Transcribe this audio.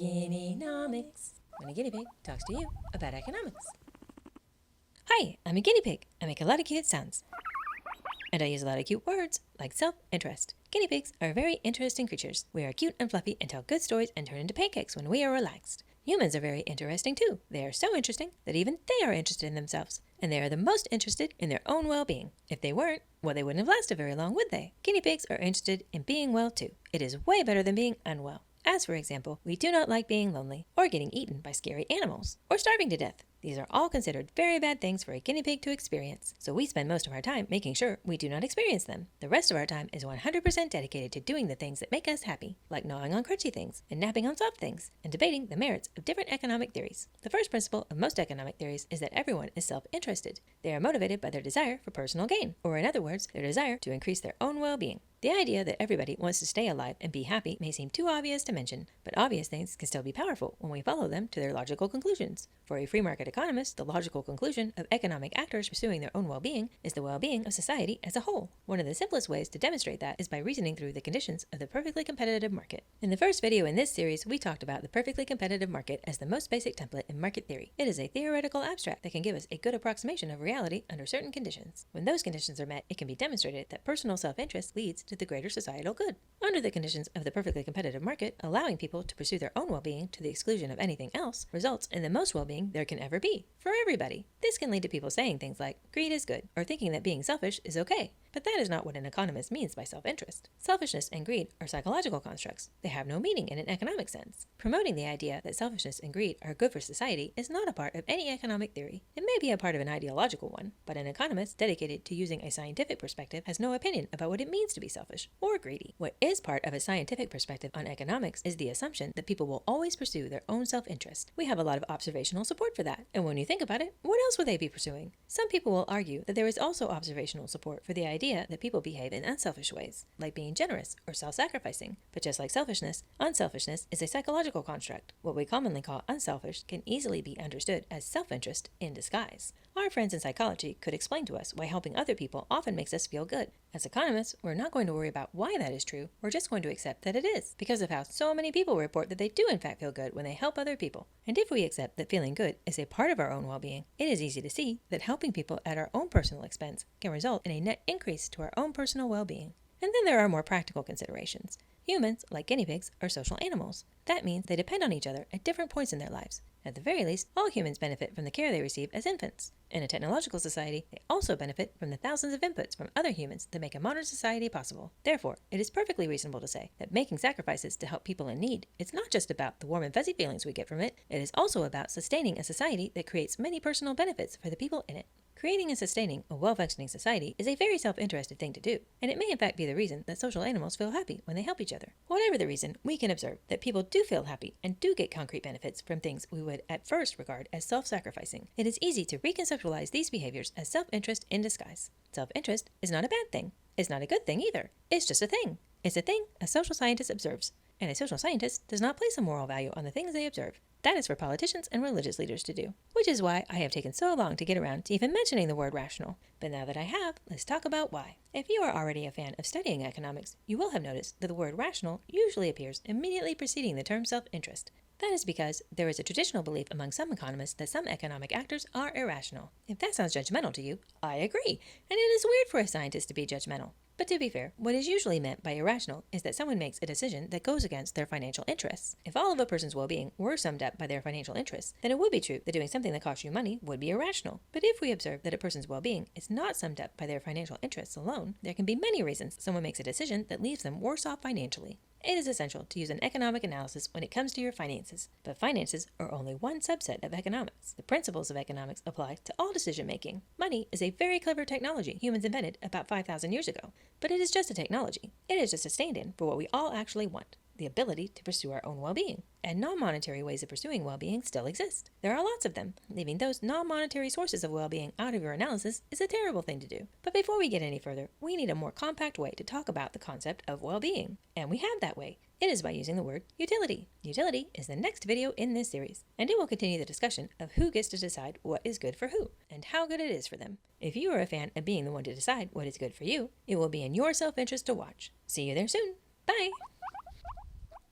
Guinea-nomics, when a guinea pig talks to you about economics. Hi, I'm a guinea pig. I make a lot of cute sounds. And I use a lot of cute words, like self-interest. Guinea pigs are very interesting creatures. We are cute and fluffy and tell good stories and turn into pancakes when we are relaxed. Humans are very interesting too. They are so interesting that even they are interested in themselves. And they are the most interested in their own well-being. If they weren't, well, they wouldn't have lasted very long, would they? Guinea pigs are interested in being well too. It is way better than being unwell. As for example, we do not like being lonely, or getting eaten by scary animals, or starving to death. These are all considered very bad things for a guinea pig to experience, so we spend most of our time making sure we do not experience them. The rest of our time is 100% dedicated to doing the things that make us happy, like gnawing on crunchy things, and napping on soft things, and debating the merits of different economic theories. The first principle of most economic theories is that everyone is self-interested. They are motivated by their desire for personal gain, or in other words, their desire to increase their own well-being. The idea that everybody wants to stay alive and be happy may seem too obvious to mention, but obvious things can still be powerful when we follow them to their logical conclusions. For a free market economist, the logical conclusion of economic actors pursuing their own well-being is the well-being of society as a whole. One of the simplest ways to demonstrate that is by reasoning through the conditions of the perfectly competitive market. In the first video in this series, we talked about the perfectly competitive market as the most basic template in market theory. It is a theoretical abstract that can give us a good approximation of reality under certain conditions. When those conditions are met, it can be demonstrated that personal self-interest leads to the greater societal good. Under the conditions of the perfectly competitive market, allowing people to pursue their own well-being to the exclusion of anything else results in the most well-being there can ever be, for everybody. This can lead to people saying things like, greed is good, or thinking that being selfish is okay. But that is not what an economist means by self-interest. Selfishness and greed are psychological constructs. They have no meaning in an economic sense. Promoting the idea that selfishness and greed are good for society is not a part of any economic theory. It may be a part of an ideological one, but an economist dedicated to using a scientific perspective has no opinion about what it means to be selfish or greedy. What is part of a scientific perspective on economics is the assumption that people will always pursue their own self-interest. We have a lot of observational support for that. And when you think about it, what else would they be pursuing? Some people will argue that there is also observational support for the idea that people behave in unselfish ways, like being generous or self-sacrificing. But just like selfishness, unselfishness is a psychological construct. What we commonly call unselfish can easily be understood as self-interest in disguise. Our friends in psychology could explain to us why helping other people often makes us feel good. As economists, we're not going to worry about why that is true. We're just going to accept that it is, because of how so many people report that they do in fact feel good when they help other people. And if we accept that feeling good is a part of our own well-being, it is easy to see that helping people at our own personal expense can result in a net increase to our own personal well-being. And then there are more practical considerations. Humans, like guinea pigs, are social animals. That means they depend on each other at different points in their lives. At the very least, all humans benefit from the care they receive as infants. In a technological society, they also benefit from the thousands of inputs from other humans that make a modern society possible. Therefore, it is perfectly reasonable to say that making sacrifices to help people in need is not just about the warm and fuzzy feelings we get from it, it is also about sustaining a society that creates many personal benefits for the people in it. Creating and sustaining a well-functioning society is a very self-interested thing to do, and it may in fact be the reason that social animals feel happy when they help each other. Whatever the reason, we can observe that people do feel happy and do get concrete benefits from things we would at first regard as self-sacrificing. It is easy to reconceptualize these behaviors as self-interest in disguise. Self-interest is not a bad thing. It's not a good thing either. It's just a thing. It's a thing a social scientist observes, and a social scientist does not place a moral value on the things they observe. That is for politicians and religious leaders to do, which is why I have taken so long to get around to even mentioning the word rational. But now that I have, let's talk about why. If you are already a fan of studying economics, you will have noticed that the word rational usually appears immediately preceding the term self-interest. That is because there is a traditional belief among some economists that some economic actors are irrational. If that sounds judgmental to you, I agree, and it is weird for a scientist to be judgmental. But to be fair, what is usually meant by irrational is that someone makes a decision that goes against their financial interests. If all of a person's well-being were summed up by their financial interests, then it would be true that doing something that costs you money would be irrational. But if we observe that a person's well-being is not summed up by their financial interests alone, there can be many reasons someone makes a decision that leaves them worse off financially. It is essential to use an economic analysis when it comes to your finances, but finances are only one subset of economics. The principles of economics apply to all decision-making. Money is a very clever technology humans invented about 5,000 years ago, but it is just a technology. It is just a stand-in for what we all actually want, the ability to pursue our own well-being. And non-monetary ways of pursuing well-being still exist. There are lots of them. Leaving those non-monetary sources of well-being out of your analysis is a terrible thing to do. But before we get any further, we need a more compact way to talk about the concept of well-being. And we have that way. It is by using the word utility. Utility is the next video in this series, and it will continue the discussion of who gets to decide what is good for who, and how good it is for them. If you are a fan of being the one to decide what is good for you, it will be in your self-interest to watch. See you there soon. Bye!